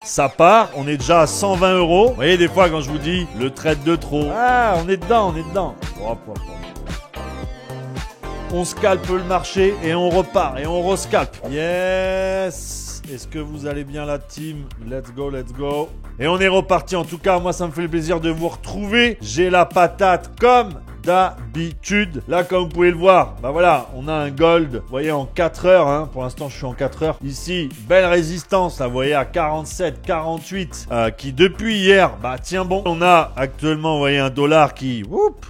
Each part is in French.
Ça part, on est déjà à 120 euros. Vous voyez, des fois, quand je vous dis le trade de trop. Ah, on est dedans, on est dedans. Hop, hop, hop. On scalpe le marché et on repart et on rescalpe. Yes! Est-ce que vous allez bien la team? Let's go, let's go. Et on est reparti. En tout cas, moi, ça me fait le plaisir de vous retrouver. J'ai la patate comme d'habitude. Là, comme vous pouvez le voir, bah voilà, on a un gold, vous voyez, en 4 heures, hein. Pour l'instant, je suis en 4 heures. Ici, belle résistance, là, vous voyez, à 47, 48, qui depuis hier, bah tient bon. On a actuellement, vous voyez, un dollar qui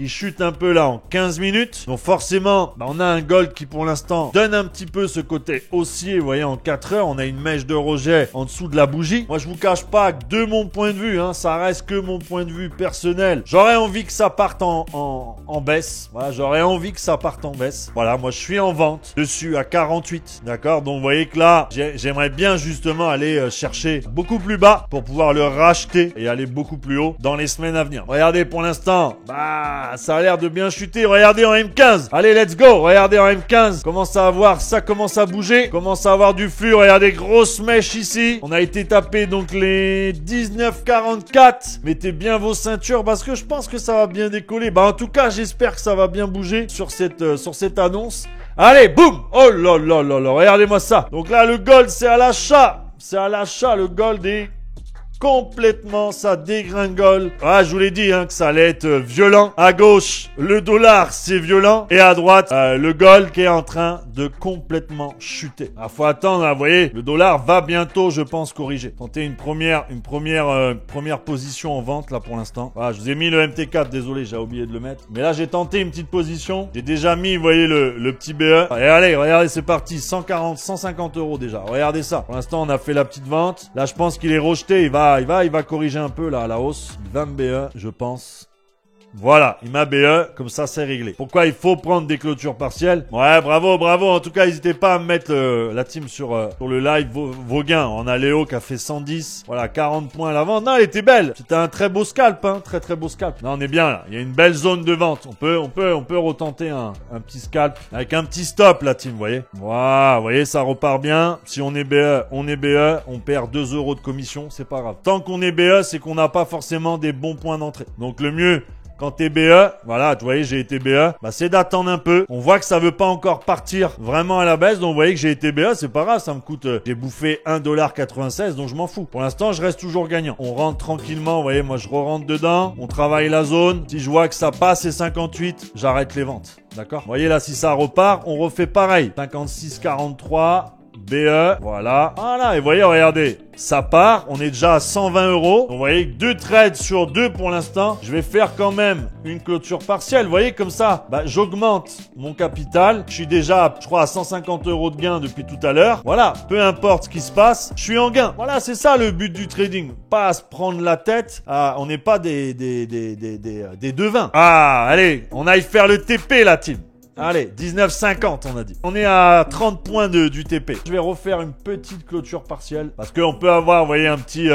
chute un peu là en 15 minutes. Donc forcément, bah, on a un gold qui pour l'instant donne un petit peu ce côté haussier, vous voyez, en 4 heures. On a une mèche de rejet en dessous de la bougie. Moi, je vous cache pas que de mon point de vue, hein, ça reste que mon point de vue personnel. J'aurais envie que ça parte en baisse. Voilà, j'aurais envie que ça parte en baisse. Voilà, moi je suis en vente dessus à 48. D'accord? Donc vous voyez que là, j'aimerais bien justement aller chercher beaucoup plus bas pour pouvoir le racheter et aller beaucoup plus haut dans les semaines à venir. Regardez pour l'instant, bah ça a l'air de bien chuter. Regardez en M15. Allez, let's go. Regardez en M15. Commence à avoir, ça commence à bouger. Commence à avoir du flux. Regardez, grosse mèche ici. On a été tapé donc les 19,44. Mettez bien vos ceintures parce que je pense que ça va bien décoller. Bah en tout cas, j'espère que ça va bien bouger sur cette annonce. Allez, boum! Oh là là là là, regardez-moi ça. Donc là, le gold, c'est à l'achat. C'est à l'achat, le gold est complètement, ça dégringole. Ah, je vous l'ai dit, hein, que ça allait être violent. À gauche, le dollar, c'est violent. Et à droite, le gold qui est en train de complètement chuter. Ah, faut attendre, là, vous voyez, le dollar va bientôt, je pense, corriger. Tenter une première position en vente, là, pour l'instant. Ah, je vous ai mis le MT4, désolé, j'ai oublié de le mettre. Mais là, j'ai tenté une petite position. J'ai déjà mis, vous voyez, le petit BE. Et allez, regardez, c'est parti. 140, 150 euros déjà. Regardez ça. Pour l'instant, on a fait la petite vente. Là, je pense qu'il est rejeté. Il va corriger un peu là à la hausse. Il va me BE, je pense. Voilà, il m'a BE, comme ça c'est réglé. Pourquoi il faut prendre des clôtures partielles? Ouais, bravo, bravo. En tout cas, n'hésitez pas à me mettre la team sur le live vos gains. On a Léo qui a fait 110. Voilà, 40 points à la vente. Non, elle était belle. C'était un très beau scalp, hein. Très très beau scalp. Non, on est bien là. Il y a une belle zone de vente. On peut retenter un petit scalp avec un petit stop la team, vous voyez. Voilà, vous voyez, ça repart bien. Si on est BE, on est BE. On perd 2 euros de commission, c'est pas grave. Tant qu'on est BE, c'est qu'on n'a pas forcément des bons points d'entrée. Donc le mieux, quand t'es BE, voilà, tu voyez, j'ai été BE, bah c'est d'attendre un peu. On voit que ça veut pas encore partir vraiment à la baisse, donc vous voyez que j'ai été BE, c'est pas grave, ça me coûte, j'ai bouffé 1,96$, donc je m'en fous. Pour l'instant, je reste toujours gagnant. On rentre tranquillement, vous voyez, moi je re-rentre dedans, on travaille la zone. Si je vois que ça passe les 58, j'arrête les ventes. D'accord? Vous voyez là, si ça repart, on refait pareil. 56,43. BE, voilà. Voilà, et vous voyez, regardez, ça part, on est déjà à 120 euros. Vous voyez que 2 trades sur 2 pour l'instant. Je vais faire quand même une clôture partielle. Vous voyez, comme ça, bah, j'augmente mon capital. Je suis déjà, je crois, à 150 euros de gain depuis tout à l'heure. Voilà, peu importe ce qui se passe, je suis en gain. Voilà, c'est ça le but du trading. Pas à se prendre la tête. On n'est pas des devins. Ah, allez, on aille faire le TP, la team. Allez, 19,50 on a dit. On est à 30 points du TP. Je vais refaire une petite clôture partielle. Parce qu'on peut avoir, vous voyez, un petit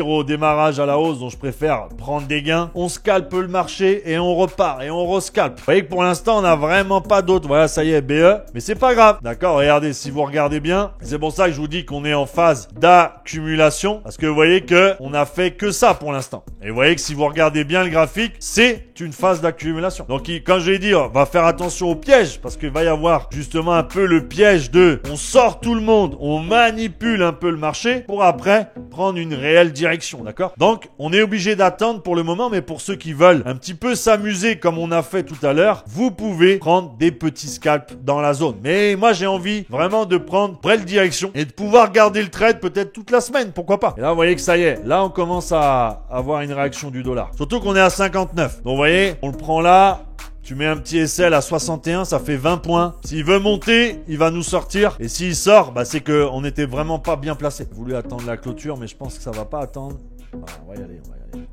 redémarrage à la hausse, donc je préfère prendre des gains. On scalpe le marché et on repart et on rescalpe. Vous voyez que pour l'instant, on n'a vraiment pas d'autres. Voilà, ça y est, BE. Mais c'est pas grave. D'accord, regardez, si vous regardez bien, c'est pour ça que je vous dis qu'on est en phase d'accumulation. Parce que vous voyez que on a fait que ça pour l'instant. Et vous voyez que si vous regardez bien le graphique, c'est une phase d'accumulation. Donc, quand je l'ai dit, on va faire attention au piège. Parce qu'il va y avoir justement un peu le piège de on sort tout le monde, on manipule un peu le marché pour après prendre une réelle direction, d'accord? Donc, on est obligé d'attendre pour le moment, mais pour ceux qui veulent un petit peu s'amuser comme on a fait tout à l'heure, vous pouvez prendre des petits scalps dans la zone. Mais moi, j'ai envie vraiment de prendre belle direction et de pouvoir garder le trade peut-être toute la semaine, pourquoi pas? Et là, vous voyez que ça y est, là, on commence à avoir une réaction du dollar. Surtout qu'on est à 59. Donc, vous voyez, on le prend là. Tu mets un petit SL à 61, ça fait 20 points. S'il veut monter, il va nous sortir. Et s'il sort, bah c'est qu'on n'était vraiment pas bien placé. J'ai voulu attendre la clôture, mais je pense que ça va pas attendre. Voilà, on va y aller, on va y aller.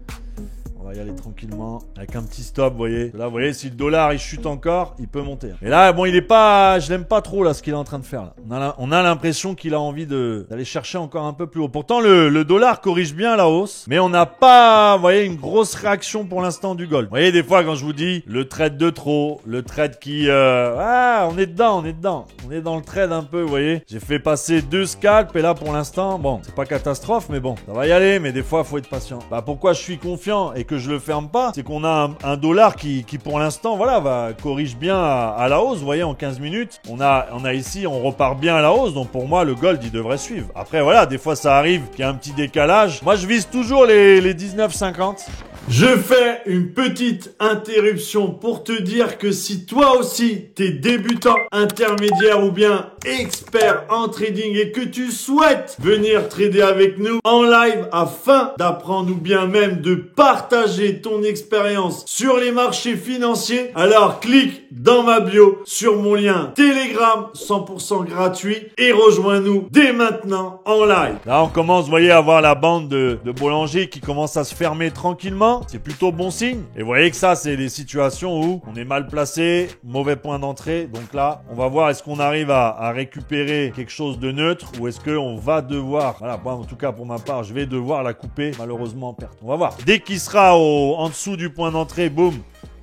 On va y aller tranquillement. Avec un petit stop, vous voyez. Là, vous voyez, si le dollar, il chute encore, il peut monter. Et là, bon, il est pas... Je l'aime pas trop, là, ce qu'il est en train de faire, là. On a l'impression qu'il a envie d'aller chercher encore un peu plus haut. Pourtant, le dollar corrige bien la hausse. Mais on n'a pas, vous voyez, une grosse réaction pour l'instant du gold. Vous voyez, des fois, quand je vous dis le trade de trop, le trade qui... on est dedans, on est dedans. On est dans le trade un peu, vous voyez. J'ai fait passer 2 scalps et là, pour l'instant, bon, c'est pas catastrophe, mais bon, ça va y aller. Mais des fois, faut être patient. Bah, pourquoi je suis confiant et que je le ferme pas, c'est qu'on a un dollar qui pour l'instant, voilà, corrige bien à la hausse. Vous voyez, en 15 minutes, on a ici, on repart bien à la hausse. Donc, pour moi, le gold, il devrait suivre. Après, voilà, des fois, ça arrive qu'il y a un petit décalage. Moi, je vise toujours les 19,50. Je fais une petite interruption pour te dire que si toi aussi t'es débutant, intermédiaire ou bien expert en trading et que tu souhaites venir trader avec nous en live afin d'apprendre ou bien même de partager ton expérience sur les marchés financiers, alors clique dans ma bio sur mon lien Telegram 100% gratuit et rejoins-nous dès maintenant en live. Là on commence, vous voyez, à voir la bande de boulanger qui commence à se fermer tranquillement. C'est plutôt bon signe. Et vous voyez que ça, c'est des situations où on est mal placé, mauvais point d'entrée. Donc là, on va voir est-ce qu'on arrive à récupérer quelque chose de neutre ou est-ce qu'on va devoir, voilà, moi, en tout cas pour ma part, je vais devoir la couper malheureusement en perte. On va voir. Dès qu'il sera en dessous du point d'entrée, boum,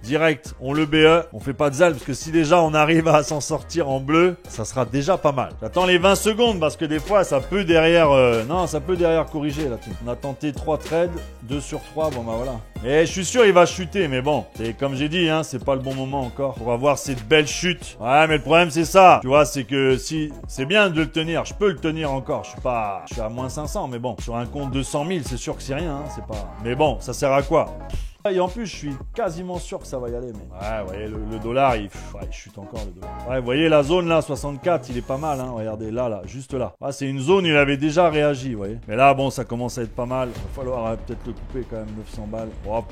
direct, on le BE, on fait pas de zèle parce que si déjà on arrive à s'en sortir en bleu, ça sera déjà pas mal. J'attends les 20 secondes parce que des fois ça peut derrière, ça peut derrière corriger là. On a tenté 3 trades, 2 sur 3, bon bah voilà. Et je suis sûr il va chuter, mais bon, c'est comme j'ai dit, hein, c'est pas le bon moment encore pour avoir cette belle chute. Ouais, mais le problème c'est ça, tu vois, c'est que si c'est bien de le tenir, je peux le tenir encore. Je suis à moins 500, mais bon, sur un compte de 100 000, c'est sûr que c'est rien, hein, c'est pas. Mais bon, ça sert à quoi? Et en plus, je suis quasiment sûr que ça va y aller. Mais... ouais, vous voyez, le dollar, il chute encore, le dollar. Ouais, vous voyez, la zone là, 64, il est pas mal. Hein. Regardez, là, juste là. Ah, c'est une zone, il avait déjà réagi, vous voyez. Mais là, bon, ça commence à être pas mal. Il va falloir peut-être le couper quand même, 900 balles. Hop.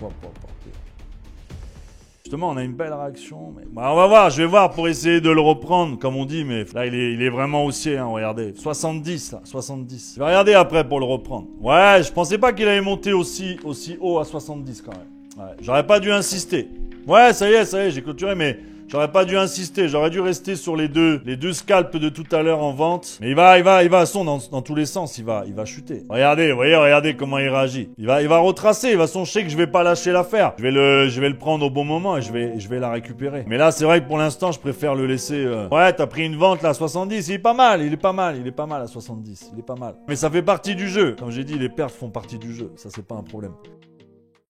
Justement, on a une belle réaction. Mais... bah, on va voir, je vais voir pour essayer de le reprendre, comme on dit. Mais là, il est vraiment haussier, hein, regardez. 70, là, 70. Je vais regarder après pour le reprendre. Ouais, je pensais pas qu'il allait monter aussi haut à 70 quand même. Ouais, j'aurais pas dû insister. Ouais, ça y est, j'ai clôturé, mais j'aurais pas dû insister. J'aurais dû rester sur les deux scalps de tout à l'heure en vente. Mais il va dans tous les sens, il va chuter. Regardez, vous voyez, regardez comment il réagit. Il va retracer. Il va soncher que je vais pas lâcher l'affaire. Je vais le prendre au bon moment et je vais la récupérer. Mais là, c'est vrai que pour l'instant, je préfère le laisser. Ouais, t'as pris une vente là à 70. Il est pas mal à 70. Il est pas mal. Mais ça fait partie du jeu. Comme j'ai dit, les pertes font partie du jeu. Ça, c'est pas un problème.